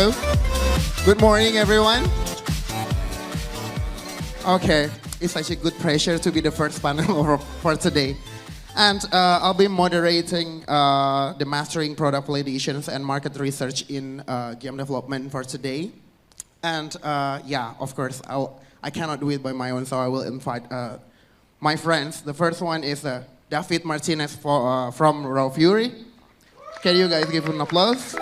Hello. Good morning, everyone. Okay, it's such a good pleasure to be the first panel for today. And I'll be moderating the Mastering Product Validations and Market Research in Game Development for today. And yeah, of course, I cannot do it by my own, so I will invite my friends. The first one is David Martinez from Raw Fury. Can you guys give him an applause?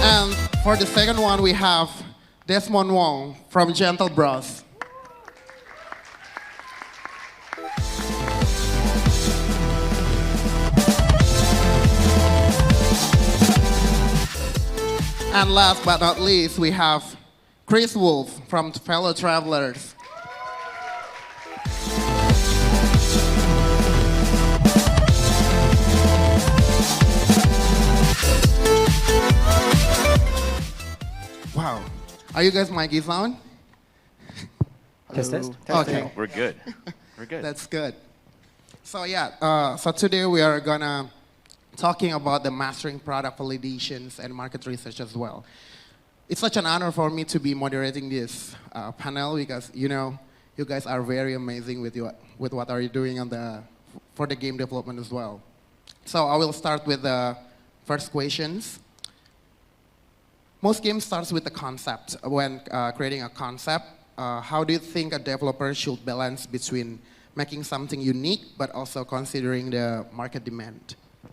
And for the second one, we have Desmond Wong from Gentlebros. And last but not least, we have Wulf from Fellow Travelers. Wow. Are you guys mic sound? Test. Okay. We're good. We're good. That's good. So yeah, so today we are gonna talking about the mastering product validations and market research as well. It's such an honor for me to be moderating this panel because you guys are very amazing with what are you doing for the game development as well. So I will start with the first questions. Most games starts with the concept. When creating a concept, how do you think a developer should balance between making something unique but also considering the market demand? I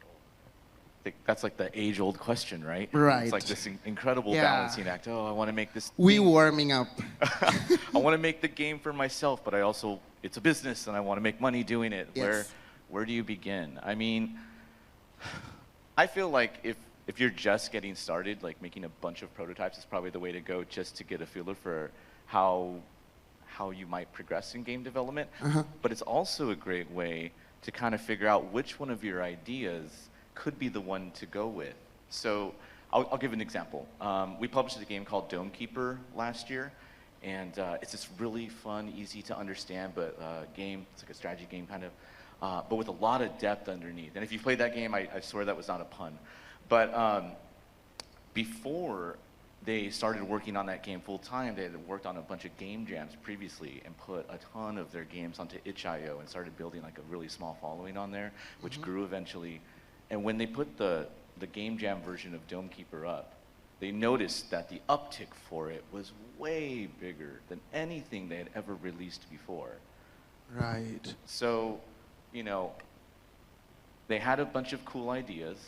think that's like the age-old question, right? Right. It's like this incredible balancing act. Oh, I want to make this. Warming up. I want to make the game for myself, but it's a business, and I want to make money doing it. Yes. Where do you begin? I mean, I feel like if you're just getting started, like making a bunch of prototypes is probably the way to go, just to get a feeler for how you might progress in game development. But it's also a great way to kind of figure out which one of your ideas could be the one to go with. So I'll give an example. We published a game called Dome Keeper last year, and it's this really fun, easy to understand, but game. It's like a strategy game kind of, but with a lot of depth underneath. And if you played that game, I swear that was not a pun. But before they started working on that game full time, they had worked on a bunch of game jams previously and put a ton of their games onto itch.io and started building like a really small following on there, which grew eventually. And when they put the game jam version of Dome Keeper up, they noticed that the uptick for it was way bigger than anything they had ever released before. Right. So, they had a bunch of cool ideas.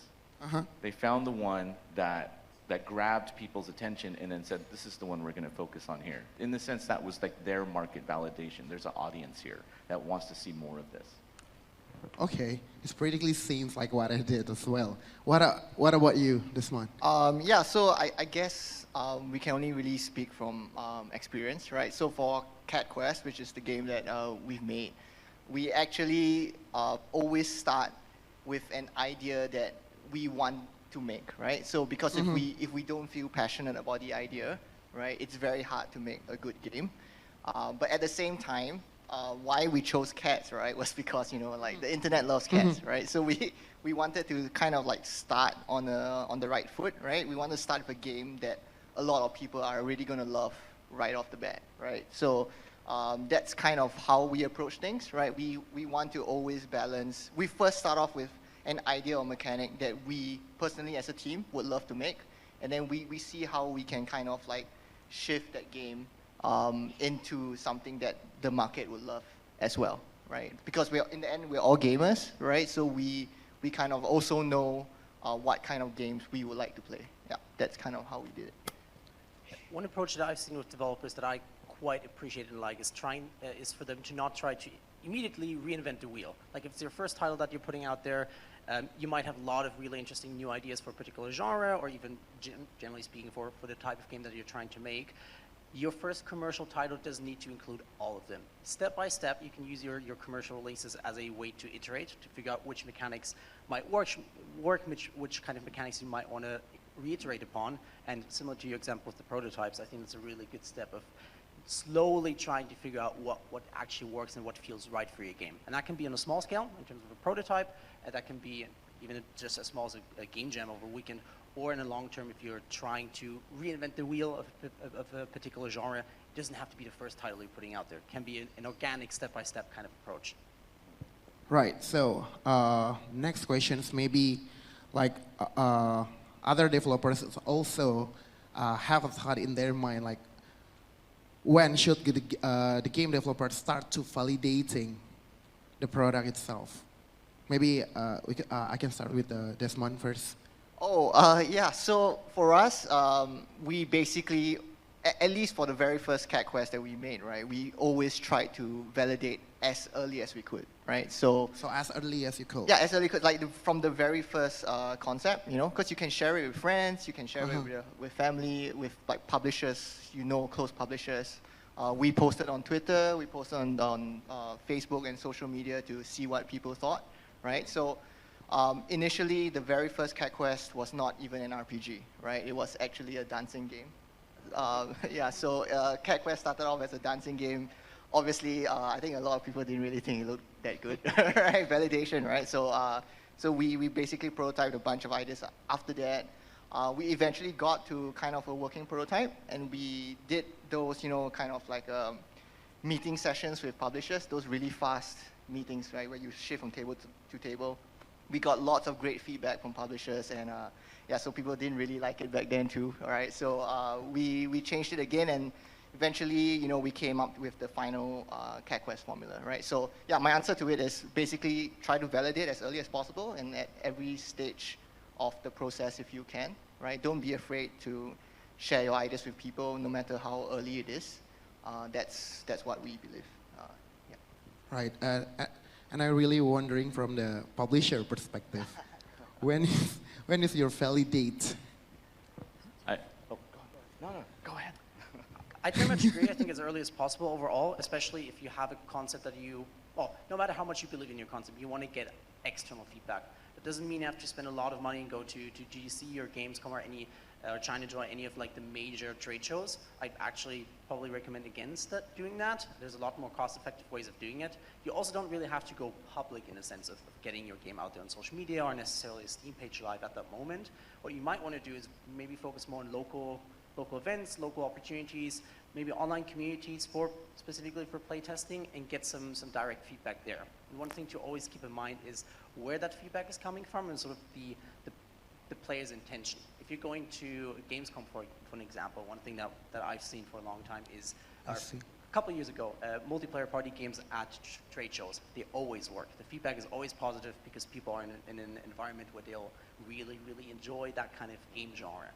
They found the one that grabbed people's attention and then said, this is the one we're going to focus on here. In the sense, that was like their market validation. There's an audience here that wants to see more of this. Okay, it practically seems like what I did as well. What about you, Desmond? Yeah, so I guess we can only really speak from experience, right? So for Cat Quest, which is the game that we've made, we actually always start with an idea that we want to make, right? So because if we don't feel passionate about the idea, right, it's very hard to make a good game. But at the same time, why we chose cats, right, was because like the internet loves cats, right? So we wanted to kind of like start on the right foot, right? We want to start with a game that a lot of people are really going to love right off the bat, right? So that's kind of how we approach things, right? We want to always balance. We first start off with an idea or mechanic that we personally as a team would love to make, and then we see how we can kind of like shift that game into something that the market would love as well, right? Because in the end, we're all gamers, right? So we kind of also know what kind of games we would like to play. Yeah, that's kind of how we did it. One approach that I've seen with developers that I quite appreciate and like is for them to not try to immediately reinvent the wheel. Like if it's your first title that you're putting out there, you might have a lot of really interesting new ideas for a particular genre, or even generally speaking for the type of game that you're trying to make. Your first commercial title doesn't need to include all of them. Step by step, you can use your commercial releases as a way to iterate, to figure out which mechanics might work which kind of mechanics you might want to reiterate upon. And similar to your example with the prototypes, I think it's a really good step of slowly trying to figure out what actually works and what feels right for your game. And that can be on a small scale in terms of a prototype, and that can be even just as small as a game jam over a weekend, or in the long term if you're trying to reinvent the wheel of a particular genre. It doesn't have to be the first title you're putting out there. It can be an organic step-by-step kind of approach. Right. So next questions maybe like other developers also have a thought in their mind like when should the game developer start to validating the product itself? Maybe I can start with Desmond first. Oh, yeah. So for us, we basically, at least for the very first Cat Quest that we made, right, we always tried to validate as early as we could, right? So as early as you could. yeah, as early as could, like from the very first concept, you know, because you can share it with friends, you can share it with family, with like publishers, you know, close publishers. We posted on Twitter, we posted on Facebook and social media to see what people thought, right? So initially, the very first Cat Quest was not even an RPG, right? It was actually a dancing game. Yeah, so Cat Quest started off as a dancing game. Obviously, I think a lot of people didn't really think it looked that good, right? Validation, right? So we basically prototyped a bunch of ideas. After that, we eventually got to kind of a working prototype, and we did those, you know, kind of like meeting sessions with publishers, those really fast meetings, right, where you shift from table to table. We got lots of great feedback from publishers, and yeah, so people didn't really like it back then too, all right? So we changed it again, and eventually, you know, we came up with the final Cat Quest formula, right? So yeah, my answer to it is basically try to validate as early as possible, and at every stage of the process if you can, right? Don't be afraid to share your ideas with people, no matter how early it is. That's what we believe. Yeah. Right. And I'm really wondering from the publisher perspective, when is your validate? No, go ahead. I very much agree. I think as early as possible overall, especially if you have a concept that you, well, no matter how much you believe in your concept, you want to get external feedback. That doesn't mean you have to spend a lot of money and go to GDC or Gamescom or trying to join any of like the major trade shows. I'd actually probably recommend against doing that. There's a lot more cost-effective ways of doing it. You also don't really have to go public in a sense of getting your game out there on social media or necessarily a Steam page live at that moment. What you might want to do is maybe focus more on local events, local opportunities, maybe online communities specifically for playtesting, and get some direct feedback there. And one thing to always keep in mind is where that feedback is coming from and sort of the player's intention. If you're going to Gamescom, for an example, one thing that I've seen for a long time is a couple of years ago, multiplayer party games at trade shows, they always work. The feedback is always positive because people are in an environment where they'll really, really enjoy that kind of game genre.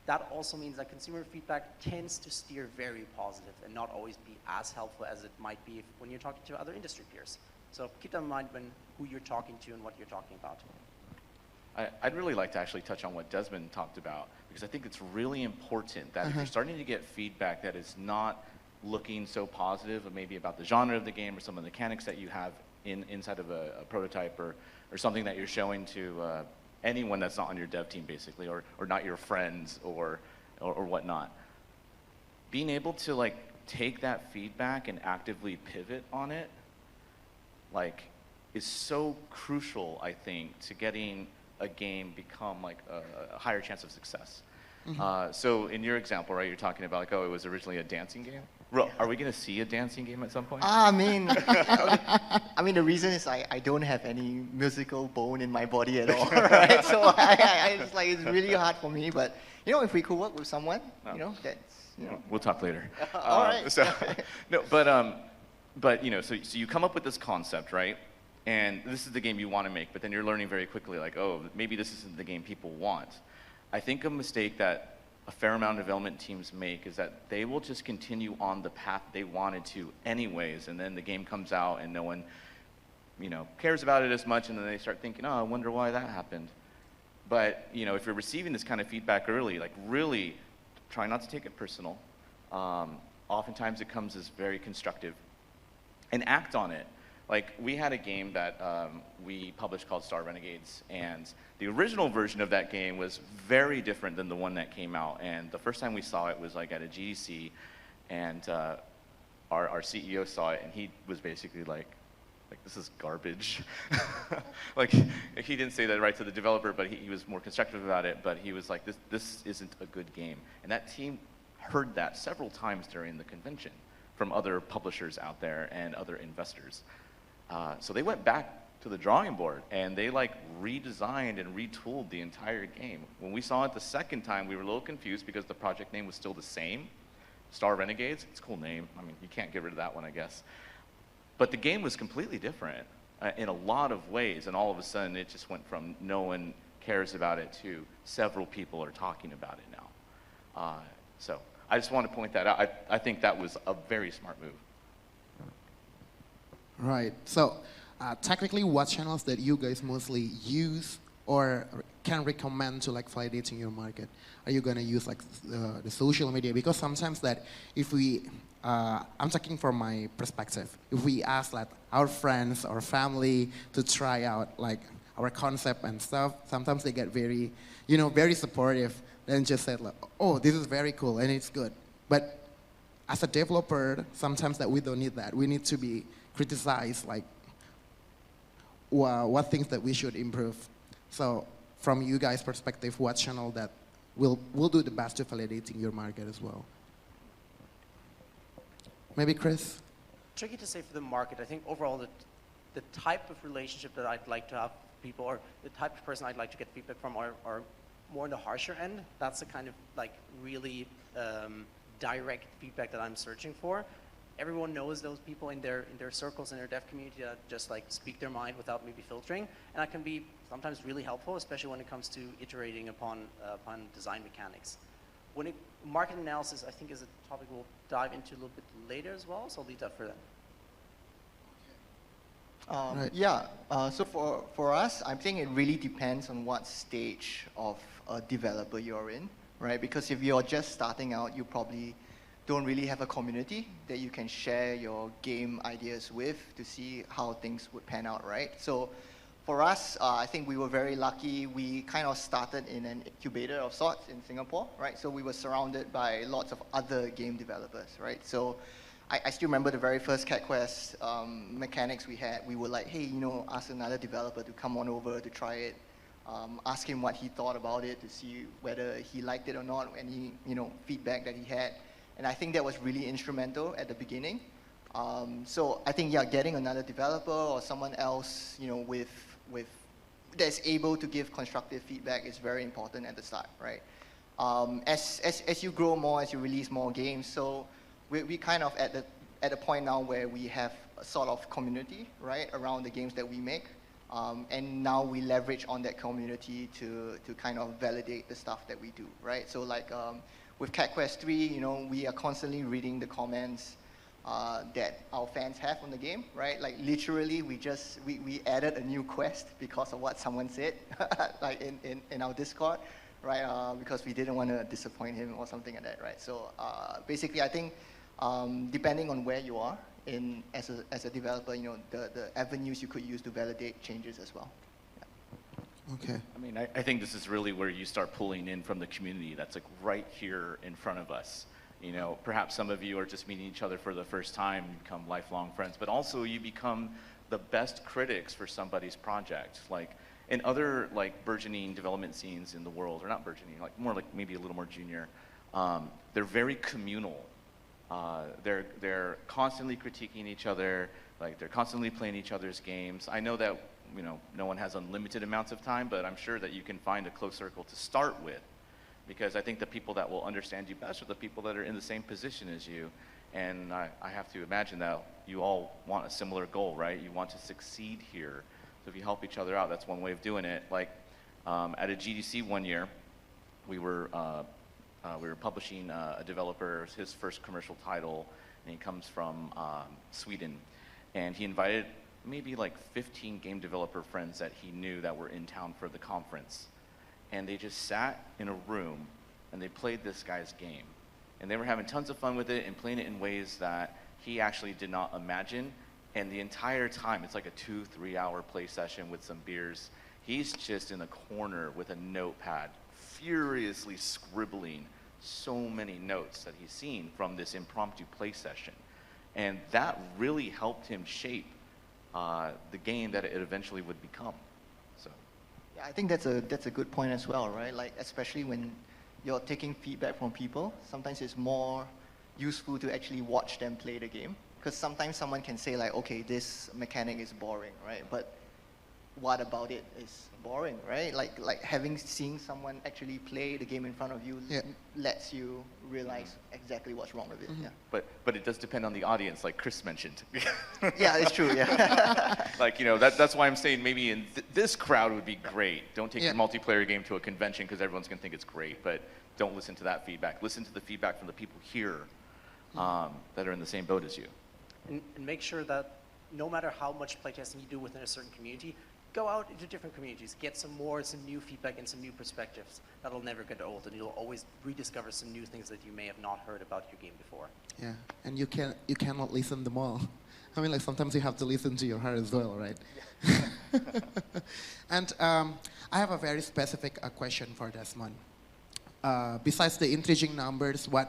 That also means that consumer feedback tends to steer very positive and not always be as helpful as it might be when you're talking to other industry peers. So keep that in mind when who you're talking to and what you're talking about. I'd really like to actually touch on what Desmond talked about, because I think it's really important that if you're starting to get feedback that is not looking so positive, or maybe about the genre of the game or some of the mechanics that you have inside of a prototype or something that you're showing to anyone that's not on your dev team, basically, or not your friends or whatnot. Being able to like take that feedback and actively pivot on it, like, is so crucial, I think, to getting a game become like a higher chance of success. So in your example, right, you're talking about like, oh, it was originally a dancing game. Are we going to see a dancing game at some point? I mean, the reason is I don't have any musical bone in my body at all, right? So it's like, it's really hard for me, but, you know, if we could work with someone, you know, that's, you know. We'll talk later. All right. So, no, but, you know, so you come up with this concept, right? And this is the game you want to make, but then you're learning very quickly, like, oh, maybe this isn't the game people want. I think a mistake that a fair amount of development teams make is that they will just continue on the path they wanted to anyways, and then the game comes out and no one, you know, cares about it as much, and then they start thinking, oh, I wonder why that happened. But, you know, if you're receiving this kind of feedback early, like, really try not to take it personal. Oftentimes it comes as very constructive, and act on it. Like, we had a game that we published called Star Renegades, and the original version of that game was very different than the one that came out. And the first time we saw it was like at a GDC, and our CEO saw it, and he was basically like this is garbage. Like, he didn't say that right to the developer, but he was more constructive about it. But he was like, this isn't a good game. And that team heard that several times during the convention from other publishers out there and other investors. So they went back to the drawing board, and they like redesigned and retooled the entire game. When we saw it the second time, we were a little confused because the project name was still the same, Star Renegades. It's a cool name. I mean, you can't get rid of that one, I guess. But the game was completely different in a lot of ways, and all of a sudden it just went from no one cares about it to several people are talking about it now. So I just want to point that out. I think that was a very smart move. Right. So technically, what channels that you guys mostly use or can recommend to like validating your market? Are you gonna use like the social media? Because sometimes that if we, I'm talking from my perspective, if we ask like our friends or family to try out like our concept and stuff, sometimes they get very, very supportive and just say like, oh, this is very cool and it's good. But as a developer, sometimes that we don't need that. We need to be criticized like what things that we should improve. So from you guys' perspective, what channel that will do the best to validating your market as well? Maybe Chris? Tricky to say for the market. I think overall the type of relationship that I'd like to have people, or the type of person I'd like to get feedback from are more on the harsher end. That's the kind of like really direct feedback that I'm searching for. Everyone knows those people in their circles, in their dev community that just like speak their mind without maybe filtering, and that can be sometimes really helpful, especially when it comes to iterating upon design mechanics. Market analysis, I think, is a topic we'll dive into a little bit later as well, so I'll leave that for then. Right. Yeah, so for us, I think it really depends on what stage of a developer you're in, right? Because if you're just starting out, you probably don't really have a community that you can share your game ideas with to see how things would pan out, right? So for us, I think we were very lucky. We kind of started in an incubator of sorts in Singapore, right? So we were surrounded by lots of other game developers, right? So I still remember the very first Cat Quest mechanics we had. We were like, hey, ask another developer to come on over to try it. Ask him what he thought about it to see whether he liked it or not, any feedback that he had. And I think that was really instrumental at the beginning. So I think, yeah, getting another developer or someone else, with that's able to give constructive feedback is very important at the start, right? As you grow more, as you release more games, so we kind of at a point now where we have a sort of community, right, around the games that we make. And now we leverage on that community to kind of validate the stuff that we do, right? So like with Cat Quest 3, we are constantly reading the comments that our fans have on the game, right? Like literally, we added a new quest because of what someone said, like in our Discord, right? Because we didn't want to disappoint him or something like that, right? So basically, I think depending on where you are as a developer, the avenues you could use to validate changes as well. Okay. I mean, I think this is really where you start pulling in from the community that's like right here in front of us. Perhaps some of you are just meeting each other for the first time, you become lifelong friends, but also you become the best critics for somebody's project. Like in other like burgeoning development scenes in the world, or not burgeoning, like more like maybe a little more junior, they're very communal. They're constantly critiquing each other, like they're constantly playing each other's games. I know that no one has unlimited amounts of time, but I'm sure that you can find a close circle to start with, because I think the people that will understand you best are the people that are in the same position as you. And I have to imagine that you all want a similar goal, right? You want to succeed here. So if you help each other out, that's one way of doing it. Like at a GDC one year, we were publishing a developer, his first commercial title, and he comes from Sweden. And he invited maybe like 15 game developer friends that he knew that were in town for the conference. And they just sat in a room and they played this guy's game. And they were having tons of fun with it and playing it in ways that he actually did not imagine. And the entire time, it's like a 2-3 hour play session with some beers. He's just in the corner with a notepad, furiously scribbling so many notes that he's seen from this impromptu play session. And that really helped him shape the game that it eventually would become. So. Yeah, I think that's a good point as well, right? Like, especially when you're taking feedback from people, sometimes it's more useful to actually watch them play the game. Because sometimes someone can say like, okay, this mechanic is boring, right? But what about it is boring, right? Like seeing someone actually play the game in front of you lets you realize exactly what's wrong with it. Yeah. But it does depend on the audience, like Chris mentioned. Yeah, it's true. Yeah. Like, you know, that's why I'm saying maybe in this crowd would be great. Don't take your multiplayer game to a convention because everyone's gonna think it's great. But don't listen to that feedback. Listen to the feedback from the people here that are in the same boat as you. And make sure that no matter how much playtesting you do within a certain community, go out into different communities, get some new feedback and some new perspectives. That'll never get old, and you'll always rediscover some new things that you may have not heard about your game before. Yeah, and you cannot listen them all. I mean, like sometimes you have to listen to your heart as well, right? Yeah. And I have a very specific question for Desmond. Besides the intriguing numbers, what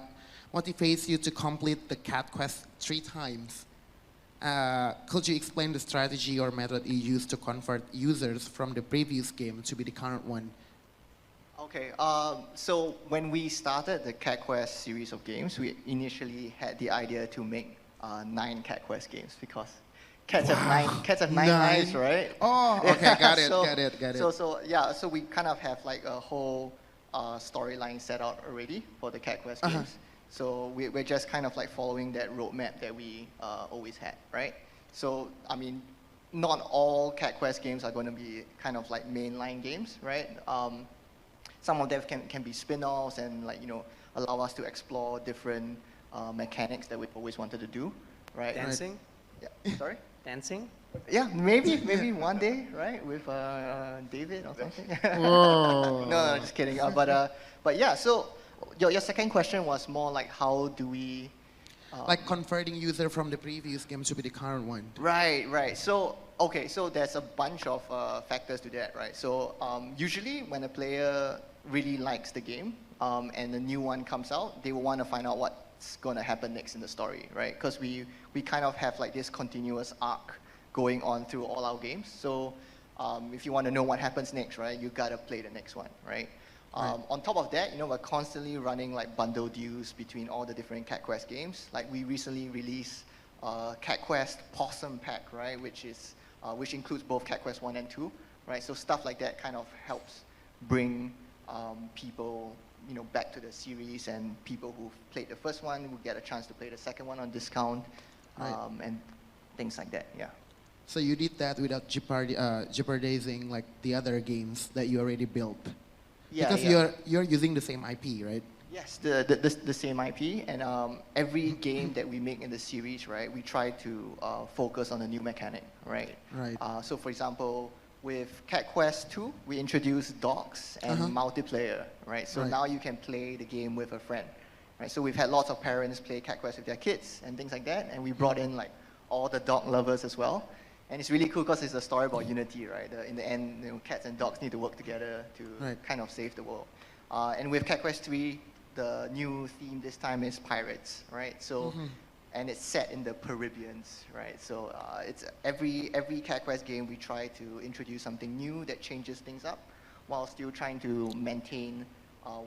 motivates you to complete the cat quest 3 times? Could you explain the strategy or method you use to convert users from the previous game to be the current one? Okay, so when we started the Cat Quest series of games, we initially had the idea to make 9 Cat Quest games because cats have 9 lives, right? Oh, okay, got it, so, got it. So we kind of have like a whole storyline set out already for the Cat Quest games. So we're just kind of like following that roadmap that we always had, right? So, I mean, not all Cat Quest games are going to be kind of like mainline games, right? Some of them can be spin-offs and like, you know, allow us to explore different mechanics that we've always wanted to do, right? Dancing? Yeah, sorry? Dancing? Yeah, maybe one day, right, with David or something. Whoa. No, just kidding. But yeah, so your second question was more like how do we... like converting user from the previous game to be the current one. Right. So, okay, so there's a bunch of factors to that, right? So usually when a player really likes the game and a new one comes out, they will want to find out what's going to happen next in the story, right? Because we kind of have like this continuous arc going on through all our games. So if you want to know what happens next, right, you got to play the next one, right? On top of that, you know, we're constantly running like bundle deals between all the different Cat Quest games. Like we recently released Cat Quest Possum Pack, right, which includes both Cat Quest 1 and 2, right? So stuff like that kind of helps bring people, you know, back to the series, and people who've played the first one will get a chance to play the second one on discount, and things like that. Yeah. So you did that without jeopardizing like the other games that you already built. Yeah, because you're using the same IP, right? Yes, the same IP, and every game that we make in the series, right, we try to focus on a new mechanic, right? Right. So for example, with Cat Quest 2, we introduced dogs and multiplayer, right? So now you can play the game with a friend, right? So we've had lots of parents play Cat Quest with their kids and things like that, and we brought in like all the dog lovers as well. And it's really cool because it's a story about unity, right? In the end, you know, cats and dogs need to work together to kind of save the world. And with Cat Quest 3, the new theme this time is pirates, right? So, and it's set in the Caribbean, right? So it's every Cat Quest game we try to introduce something new that changes things up, while still trying to maintain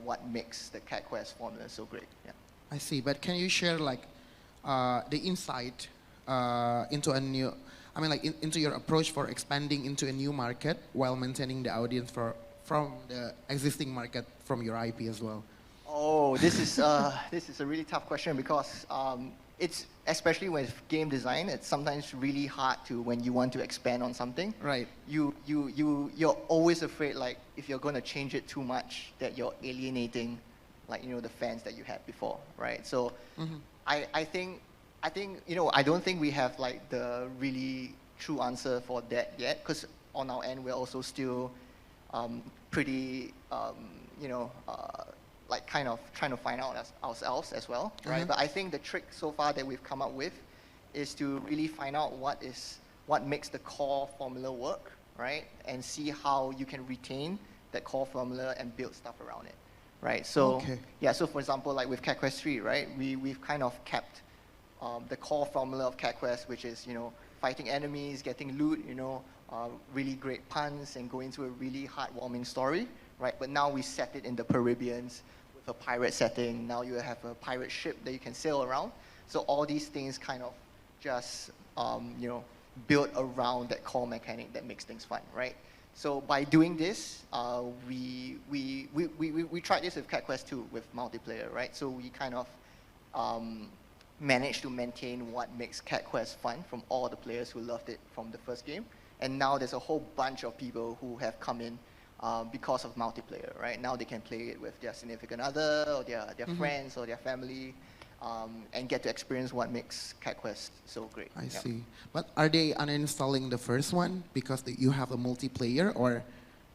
what makes the Cat Quest formula so great. Yeah. I see, but can you share like the insight into a new? I mean, like into your approach for expanding into a new market while maintaining the audience from the existing market from your IP as well. Oh, this is a really tough question because it's, especially with game design, it's sometimes really hard to, when you want to expand on something. Right. You're always afraid, like, if you're going to change it too much, that you're alienating, like, you know, the fans that you had before, right? So I think, you know, I don't think we have like the really true answer for that yet, because on our end, we're also still pretty, you know, like kind of trying to find out ourselves as well, right? But I think the trick so far that we've come up with is to really find out what makes the core formula work, right? And see how you can retain that core formula and build stuff around it, right? So yeah, so for example, like with Cat Quest 3, right? We've kind of kept the core formula of Cat Quest, which is, fighting enemies, getting loot, really great puns, and going through a really heartwarming story, right? But now we set it in the Caribbeans with a pirate setting. Now you have a pirate ship that you can sail around. So all these things kind of just, built around that core mechanic that makes things fun, right? So by doing this, we tried this with Cat Quest 2 with multiplayer, right? So we kind of managed to maintain what makes Cat Quest fun from all the players who loved it from the first game. And now there's a whole bunch of people who have come in because of multiplayer, right? Now they can play it with their significant other or their friends or their family, and get to experience what makes Cat Quest so great. I see. But are they uninstalling the first one because you have a multiplayer, or?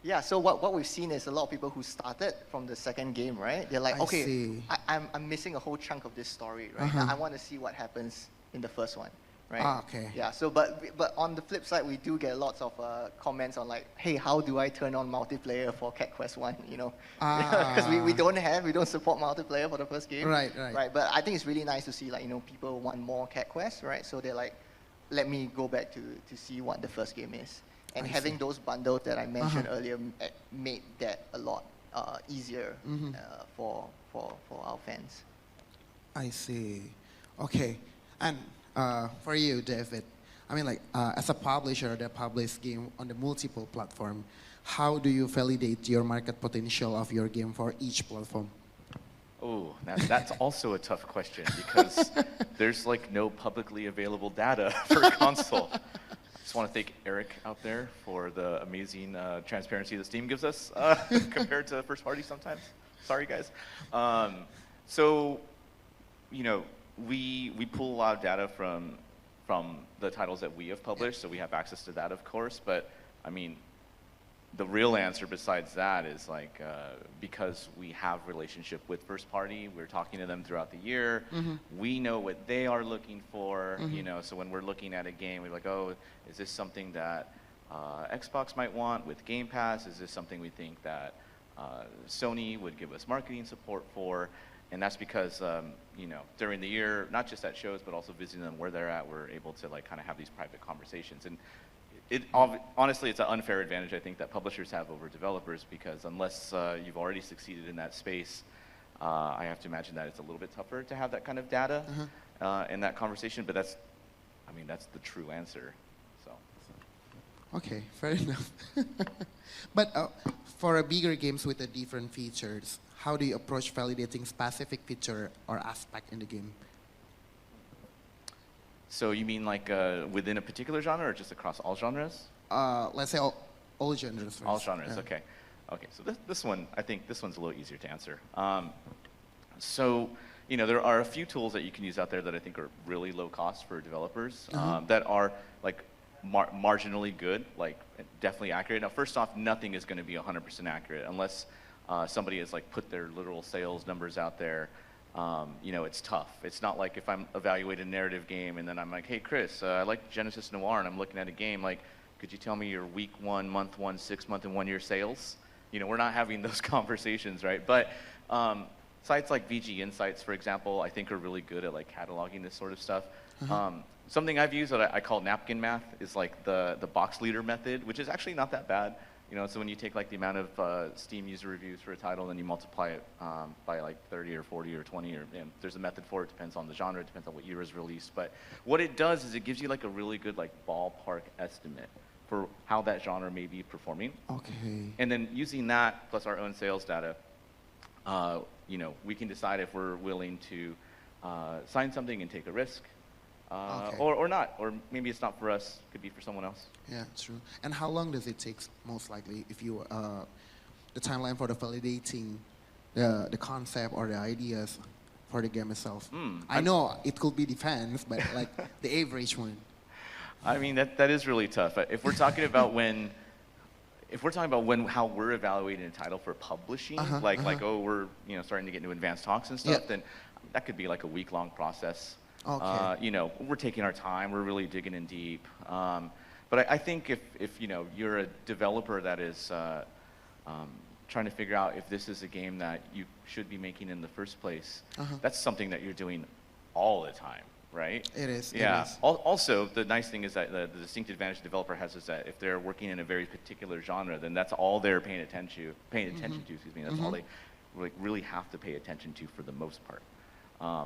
Yeah, so what we've seen is a lot of people who started from the second game, right? They're like, okay, I'm missing a whole chunk of this story, right? Now I want to see what happens in the first one, right? Ah, okay. Yeah, so but on the flip side, we do get lots of comments on like, hey, how do I turn on multiplayer for Cat Quest 1, Because we don't support multiplayer for the first game. Right. Right, but I think it's really nice to see like, people want more Cat Quest, right? So they're like, let me go back to see what the first game is. And having those bundles that I mentioned earlier made that a lot easier for our fans. I see. Okay. And for you, David, I mean, like, as a publisher that publishes game on the multiple platform, how do you validate your market potential of your game for each platform? Oh, that's also a tough question because there's like no publicly available data for console. Just want to thank Eric out there for the amazing transparency that Steam gives us compared to first party sometimes. Sorry, guys. So, we pull a lot of data from the titles that we have published, so we have access to that, of course. But I mean, the real answer besides that is like because we have relationship with first party, we're talking to them throughout the year. We know what they are looking for, So when we're looking at a game, we're like, oh, is this something that Xbox might want with Game Pass? Is this something we think that Sony would give us marketing support for? And that's because during the year, not just at shows, but also visiting them where they're at, we're able to like kind of have these private conversations. And honestly, it's an unfair advantage I think that publishers have over developers because unless you've already succeeded in that space, I have to imagine that it's a little bit tougher to have that kind of data in that conversation. But that's the true answer. So. Okay, fair enough. But for bigger games with the different features, how do you approach validating specific feature or aspect in the game? So you mean like within a particular genre or just across all genres? Let's say all genres first. All genres, Yeah. okay. Okay, so this one, I think this one's a little easier to answer. So, there are a few tools that you can use out there that I think are really low cost for developers that are like marginally good, like definitely accurate. Now, first off, nothing is going to be 100% accurate unless somebody has like put their literal sales numbers out there. It's tough. It's not like if I'm evaluating a narrative game and then I'm like, hey, Chris, I like Genesis Noir and I'm looking at a game, like, could you tell me your week 1, month 1, 6 month, and 1 year sales? We're not having those conversations, right? But sites like VG Insights, for example, I think are really good at like cataloging this sort of stuff. Something I've used that I call napkin math is like the box leader method, which is actually not that bad. So when you take like the amount of Steam user reviews for a title and you multiply it by like 30 or 40 or 20, or there's a method for it, depends on the genre, depends on what year is released. But what it does is it gives you like a really good like ballpark estimate for how that genre may be performing. Okay. And And then using that plus our own sales data, we can decide if we're willing to sign something and take a risk. Or not, or maybe it's not for us, could be for someone else. Yeah, true. And how long does it take, most likely, if you, the timeline for the validating the concept or the ideas for the game itself? I know it could be defense, but like the average one. I mean, that is really tough. If we're talking about how we're evaluating a title for publishing, we're starting to get into advanced talks and stuff, then that could be like a week-long process. Okay. We're taking our time. We're really digging in deep. But I think if you're a developer that is trying to figure out if this is a game that you should be making in the first place, that's something that you're doing all the time. right? It is. Yeah. It is. Also, the nice thing is that the distinct advantage the developer has is that if they're working in a very particular genre, then that's all they're paying attention to. Excuse me. That's all they really have to pay attention to for the most part.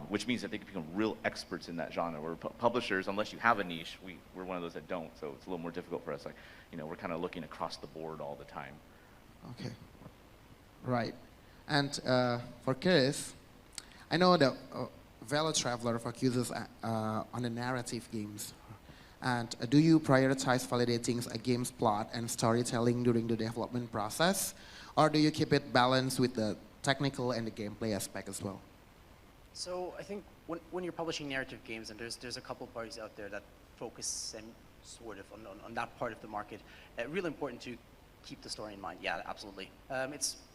Which means that they can become real experts in that genre. Where publishers, unless you have a niche, we're one of those that don't, so it's a little more difficult for us. Like, we're kind of looking across the board all the time. Okay. Right. And for Chris, I know that Velo Traveler focuses on the narrative games. And do you prioritize validating a game's plot and storytelling during the development process? Or do you keep it balanced with the technical and the gameplay aspect as well? So I think when you're publishing narrative games, and there's a couple of parties out there that focus sort of on that part of the market, really important to keep the story in mind. Yeah, absolutely.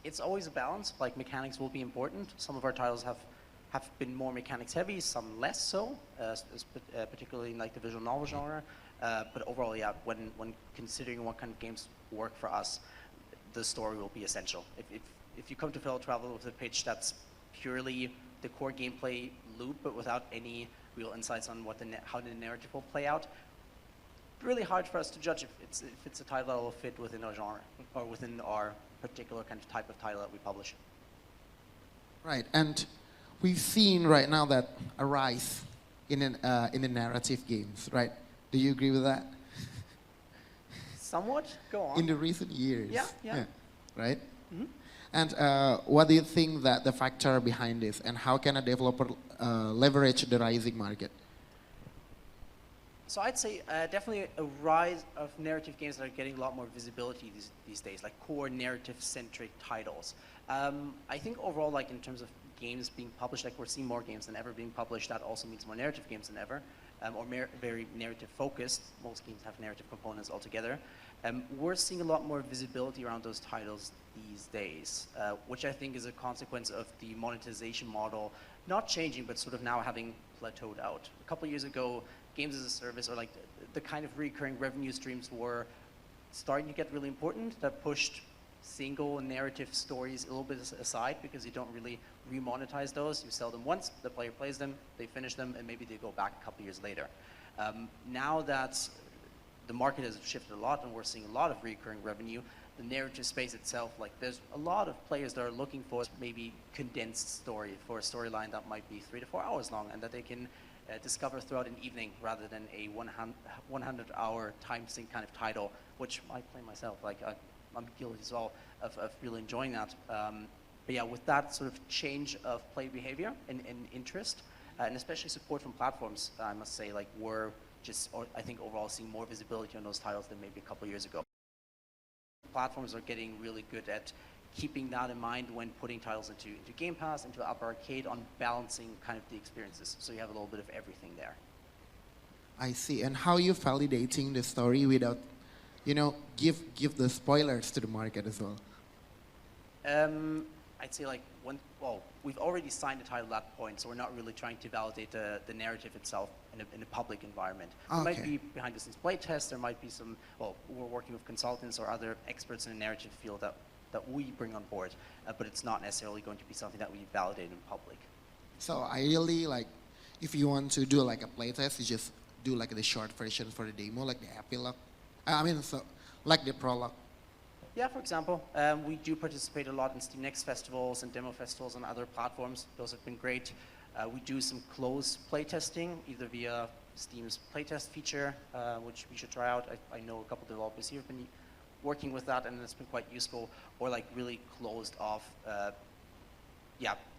It's always a balance. Like, mechanics will be important. Some of our titles have been more mechanics heavy, some less so, particularly in like the visual novel genre. But overall, yeah, when considering what kind of games work for us, the story will be essential. If you come to Fellow Traveler with a pitch that's purely the core gameplay loop, but without any real insights on how the narrative will play out, really hard for us to judge if it's a title that will fit within our genre or within our particular kind of type of title that we publish. Right, and we've seen right now that a rise in the narrative games, right? Do you agree with that? Somewhat. Go on. In the recent years. Yeah. Right? Mm-hmm. And what do you think that the factor behind this, and how can a developer leverage the rising market? So I'd say definitely a rise of narrative games that are getting a lot more visibility these days, like core narrative-centric titles. I think overall, like in terms of games being published, like we're seeing more games than ever being published. That also means more narrative games than ever, or very narrative-focused. Most games have narrative components altogether. We're seeing a lot more visibility around those titles these days, which I think is a consequence of the monetization model not changing, but sort of now having plateaued out. A couple of years ago, games as a service, or like the kind of recurring revenue streams, were starting to get really important. That pushed single narrative stories a little bit aside, because you don't really remonetize those. You sell them once, the player plays them, they finish them, and maybe they go back a couple years later. Now that the market has shifted a lot and we're seeing a lot of recurring revenue, the narrative space itself, like there's a lot of players that are looking for maybe condensed story, for a storyline that might be 3 to 4 hours long, and that they can discover throughout an evening, rather than a 100-hour time sink kind of title, which I play myself. Like I'm guilty as well of really enjoying that. But yeah, with that sort of change of play behavior and interest, and especially support from platforms, I must say, like we're I think overall seeing more visibility on those titles than maybe a couple of years ago. Platforms are getting really good at keeping that in mind when putting titles into Game Pass, into Apple Arcade, on balancing kind of the experiences. So you have a little bit of everything there. I see. And how are you validating the story without, give the spoilers to the market as well? I'd say like we've already signed the title at that point, so we're not really trying to validate the narrative itself in a public environment. There might be behind the scenes playtests, there might be we're working with consultants or other experts in the narrative field that we bring on board, but it's not necessarily going to be something that we validate in public. So ideally, like, if you want to do like a playtest, you just do like the short version for the demo, like the epilogue. Like the prologue. Yeah, for example, we do participate a lot in Steam Next festivals and demo festivals on other platforms. Those have been great. We do some closed playtesting, either via Steam's playtest feature, which we should try out. I know a couple of developers here have been working with that, and it's been quite useful. Or like really closed off,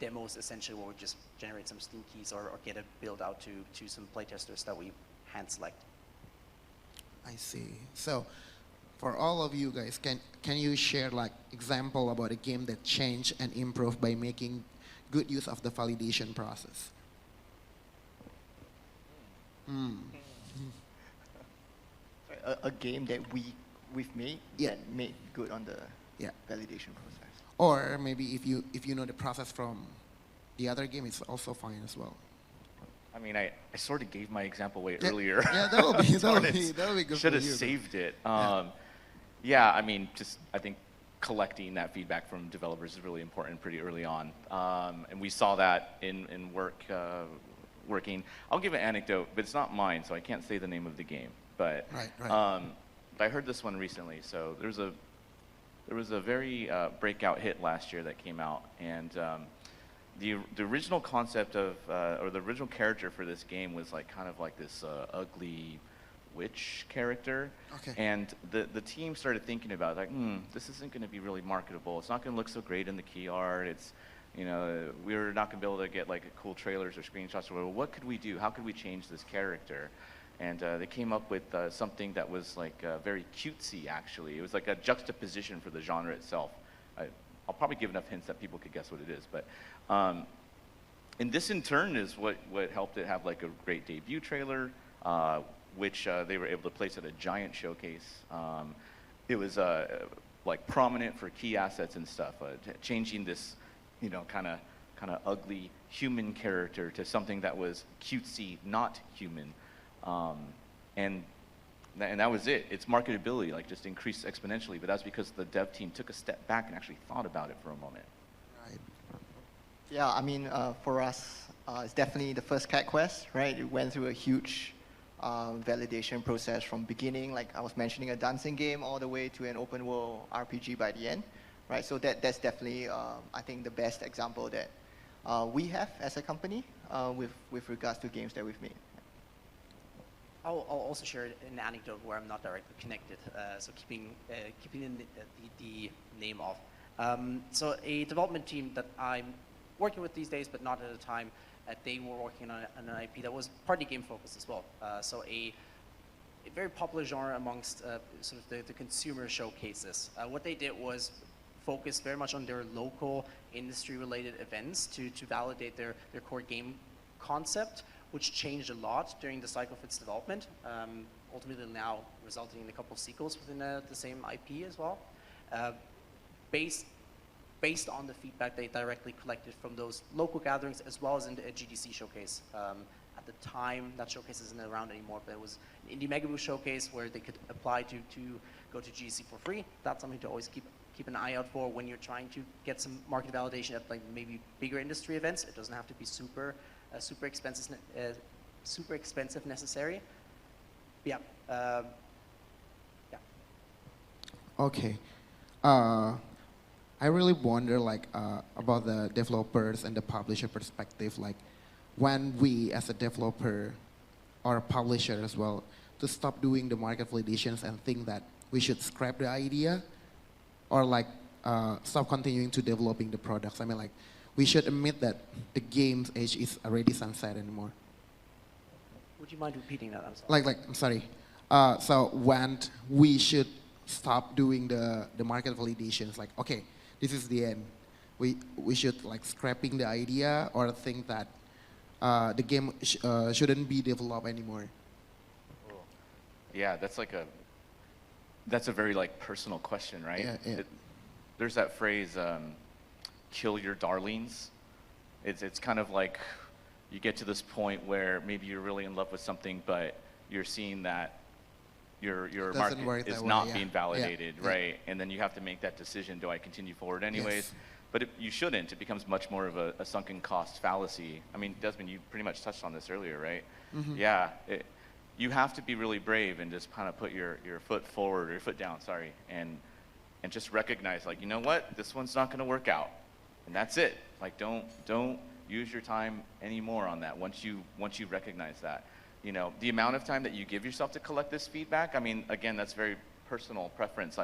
demos essentially, where we just generate some Steam keys or get a build out to some playtesters that we hand select. I see. So, for all of you guys, can you share like example about a game that changed and improved by making good use of the validation process? A game that we've made that made good on the validation process. Or maybe if you know the process from the other game, it's also fine as well. I mean, I sort of gave my example way earlier. Yeah, that would be good. Should have saved it. I mean, I think collecting that feedback from developers is really important pretty early on. And we saw that in work working. I'll give an anecdote, but it's not mine, so I can't say the name of the game. But Right. but I heard this one recently. So there was a very breakout hit last year that came out, and the original concept of or the original character for this game was like kind of like this ugly witch character. Okay. And the team started thinking about like, this isn't going to be really marketable. It's not going to look so great in the key art. It's, you know, we're not going to be able to get like cool trailers or screenshots or whatever. What could we do? How could we change this character? And they came up with something that was like very cutesy, actually. It was like a juxtaposition for the genre itself. I'll probably give enough hints that people could guess what it is. But and this in turn is what helped it have like a great debut trailer, which they were able to place at a giant showcase. It was like prominent for key assets and stuff, changing this, you know, kind of ugly human character to something that was cutesy, not human. And that was it. Its marketability like just increased exponentially, but that's because the dev team took a step back and actually thought about it for a moment. Right. Yeah, I mean, for us, it's definitely the first Cat Quest, right? It went through a huge validation process from beginning, like I was mentioning, a dancing game all the way to an open world RPG by the end, right? So that's definitely, I think, the best example that we have as a company with regards to games that we've made. I'll also share an anecdote where I'm not directly connected, so keeping the name off. So a development team that I'm working with these days, but not at a time, they were working on an IP that was partly game focused as well. So a very popular genre amongst sort of the consumer showcases. What they did was focus very much on their local industry-related events to validate their core game concept, which changed a lot during the cycle of its development, ultimately now resulting in a couple of sequels within the same IP as well. Based on the feedback they directly collected from those local gatherings as well as in the GDC showcase. At the time, that showcase isn't around anymore, but it was an Indie Megaboost showcase where they could apply to go to GDC for free. That's something to always keep an eye out for when you're trying to get some market validation at like maybe bigger industry events. It doesn't have to be super expensive necessary. Yeah. Yeah. Okay. I really wonder like about the developers and the publisher perspective, like when we as a developer or a publisher as well to stop doing the market validations and think that we should scrap the idea or like stop continuing to developing the products. I mean, like we should admit that the game's age is already sunset anymore. Would you mind repeating that? I'm sorry. I'm sorry. So when we should stop doing the market validations, like, okay, this is the end. We should like scrapping the idea or think that the game shouldn't be developed anymore. Yeah, that's a very like personal question, right? Yeah. There's that phrase, kill your darlings. It's kind of like you get to this point where maybe you're really in love with something, but you're seeing that your market is not being validated, right? And then you have to make that decision, do I continue forward anyways? Yes. But you shouldn't. It becomes much more of a sunken cost fallacy. I mean, Desmond, you pretty much touched on this earlier, right? Mm-hmm. Yeah, you have to be really brave and just kind of put your foot forward, or your foot down, sorry, and just recognize, like, you know what, this one's not going to work out, and that's it. Like, don't use your time anymore on that once you recognize that. You know, the amount of time that you give yourself to collect this feedback, I mean, again, that's very personal preference.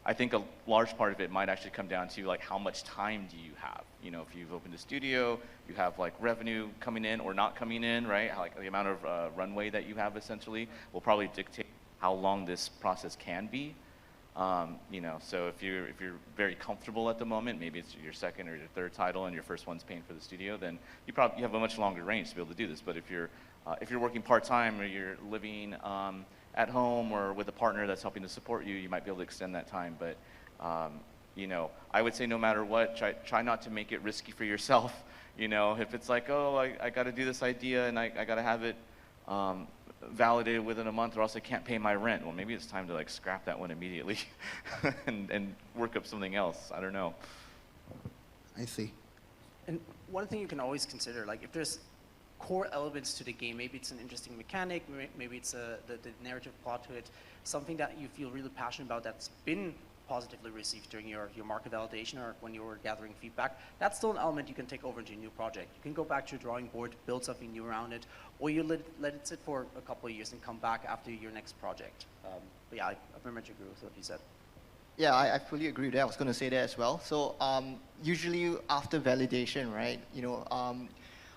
I think a large part of it might actually come down to like how much time do you have? You know, if you've opened a studio, you have like revenue coming in or not coming in, right? Like the amount of runway that you have essentially will probably dictate how long this process can be. You know, so if you're very comfortable at the moment, maybe it's your second or your third title and your first one's paying for the studio, then you have a much longer range to be able to do this. But if you're working part-time or you're living at home or with a partner that's helping to support you, you might be able to extend that time. But you know, I would say no matter what, try not to make it risky for yourself. You know, if it's like, oh, I got to do this idea and I got to have it validated within a month or else I can't pay my rent. Well, maybe it's time to like scrap that one immediately and work up something else. I don't know. I see. And one thing you can always consider, like if there's core elements to the game. Maybe it's an interesting mechanic, maybe it's the narrative plot to it, something that you feel really passionate about that's been positively received during your market validation or when you were gathering feedback. That's still an element you can take over into a new project. You can go back to your drawing board, build something new around it, or you let it sit for a couple of years and come back after your next project. But yeah, I very much agree with what you said. Yeah, I fully agree with that. I was going to say that as well. So usually after validation, right,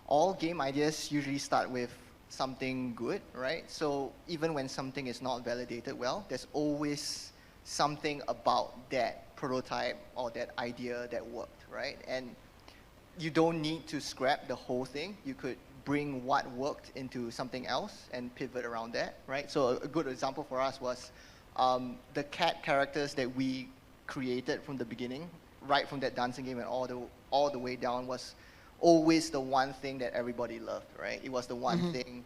all game ideas usually start with something good, right? So even when something is not validated well, there's always something about that prototype or that idea that worked, right? And you don't need to scrap the whole thing. You could bring what worked into something else and pivot around that, right? So a good example for us was the cat characters that we created from the beginning, right from that dancing game and all the way down, was always the one thing that everybody loved, right? It was the one thing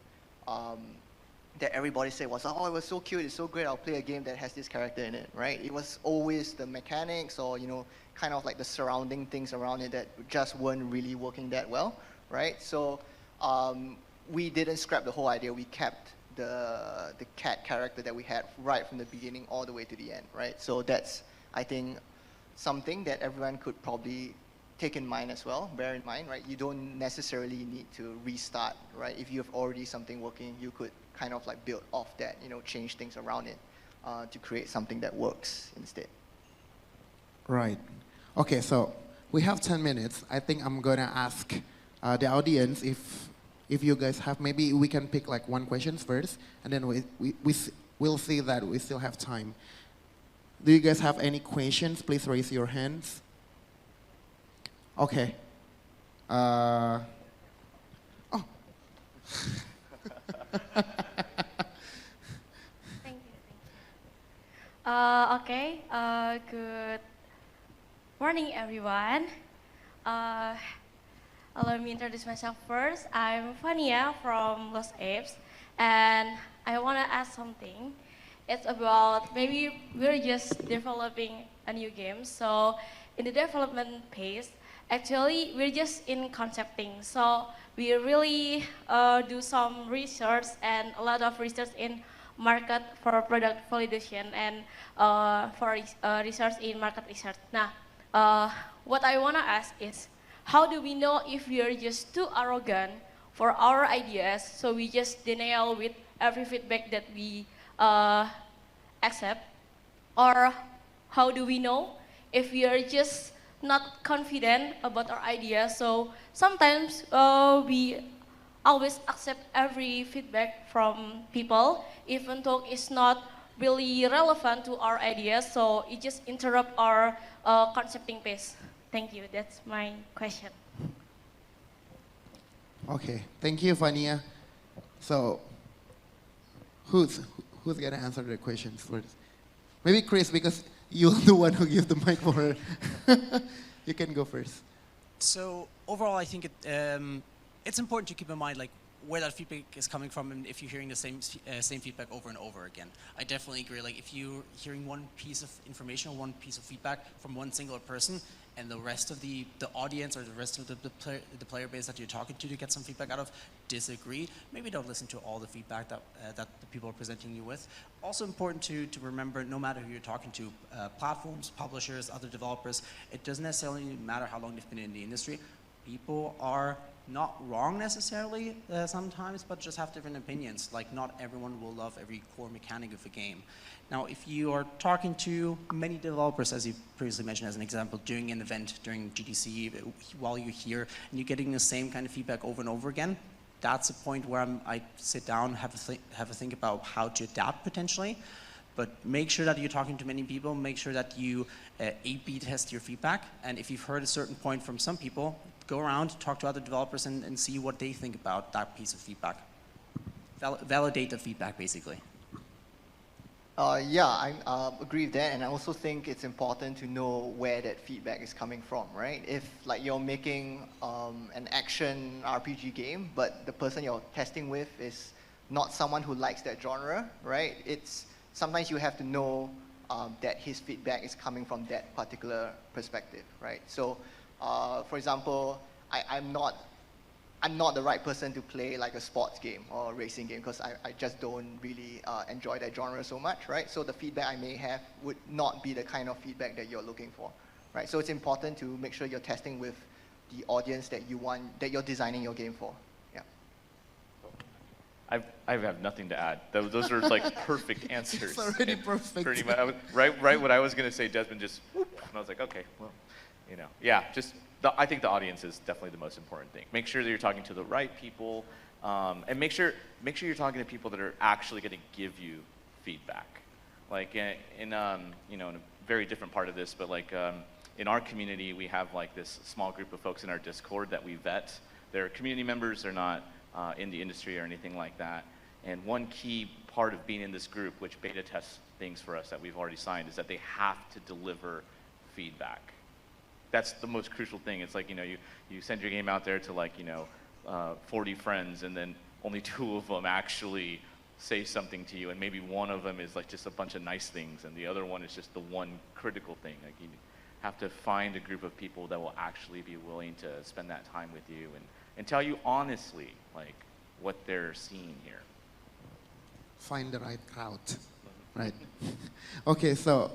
that everybody said was, oh, it was so cute, it's so great, I'll play a game that has this character in it, right? It was always the mechanics or, kind of like the surrounding things around it that just weren't really working that well, right? So we didn't scrap the whole idea, we kept the cat character that we had right from the beginning all the way to the end, right? So that's, I think, something that everyone could probably take in mind as well, bear in mind, right? You don't necessarily need to restart, right? If you have already something working, you could kind of like build off that, change things around it to create something that works instead. Right. Okay, so we have 10 minutes. I think I'm gonna ask the audience if you guys have, maybe we can pick like one question first, and then we'll see that we still have time. Do you guys have any questions? Please raise your hands. Okay. Oh. Thank you. Okay. Good morning, everyone. Allow me to introduce myself first. I'm Fania from Los Apes, and I want to ask something. It's about maybe we're just developing a new game. So in the development phase, actually we're just in concepting. So we really do some research and a lot of research in market for product validation and for research in market research. Now, what I want to ask is, how do we know if we are just too arrogant for our ideas, so we just denial with every feedback that we accept? Or how do we know if we are just not confident about our ideas, so sometimes we always accept every feedback from people, even though it's not really relevant to our ideas, so it just interrupt our concepting pace. Thank you, that's my question. Okay, thank you, Fania. So, who's gonna answer the questions first? Maybe Chris, because you're the one who gave the mic for her. You can go first. So overall, I think it's important to keep in mind like where that feedback is coming from, and if you're hearing the same feedback over and over again. I definitely agree. Like if you're hearing one piece of information or one piece of feedback from one singular person, and the rest of the audience or the rest of the player base that you're talking to get some feedback out of disagree, maybe don't listen to all the feedback that the people are presenting you with. Also important to remember, no matter who you're talking to, platforms, publishers, other developers, it doesn't necessarily matter how long they've been in the industry. People are not wrong necessarily sometimes, but just have different opinions. Like not everyone will love every core mechanic of a game. Now, if you are talking to many developers, as you previously mentioned as an example, during an event, during GDC, while you're here, and you're getting the same kind of feedback over and over again, that's a point where I sit down, have a think about how to adapt potentially. But make sure that you're talking to many people, make sure that you A/B test your feedback, and if you've heard a certain point from some people, go around, talk to other developers and see what they think about that piece of feedback. Validate the feedback, basically. Yeah, I agree with that, and I also think it's important to know where that feedback is coming from, right? If like you're making an action RPG game, but the person you're testing with is not someone who likes that genre, right? Sometimes you have to know that his feedback is coming from that particular perspective, right? So, for example, I'm not I'm not the right person to play like a sports game or a racing game because I just don't really enjoy that genre so much, right? So the feedback I may have would not be the kind of feedback that you're looking for, right? So it's important to make sure you're testing with the audience that you want, that you're designing your game for. Yeah. I have nothing to add. Those are like perfect answers. It's already perfect. Pretty much, right what I was going to say, Desmond just, whoop, and I was like, okay, well, you know, yeah, just, I think the audience is definitely the most important thing. Make sure that you're talking to the right people, and make sure you're talking to people that are actually going to give you feedback. Like in you know, in a very different part of this, but like in our community, we have like this small group of folks in our Discord that we vet. They're community members. They're not in the industry or anything like that. And one key part of being in this group, which beta tests things for us that we've already signed, is that they have to deliver feedback. That's the most crucial thing. It's like, you know, you send your game out there to like, you know, 40 friends, and then only 2 of them actually say something to you, and maybe one of them is like just a bunch of nice things, and the other one is just the one critical thing. Like you have to find a group of people that will actually be willing to spend that time with you and tell you honestly, like, what they're seeing here. Find the right crowd, right? Okay, so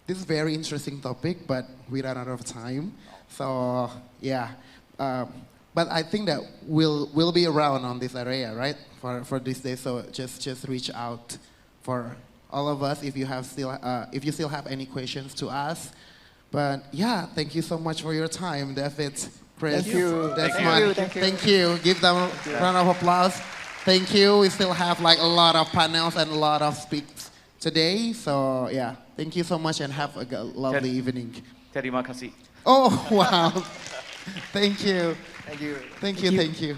this is a very interesting topic, but we ran out of time. So yeah, but I think that we'll be around on this area, right? For this day. So just reach out for all of us if you still have any questions to ask. But yeah, thank you so much for your time, David, Chris, Thank you. Desmond. Thank you. Give them a round of applause. Thank you. We still have like a lot of panels and a lot of speaks today. So yeah, thank you so much and have a lovely evening. Terima kasih. Oh, wow. Thank you. Thank you. Thank you.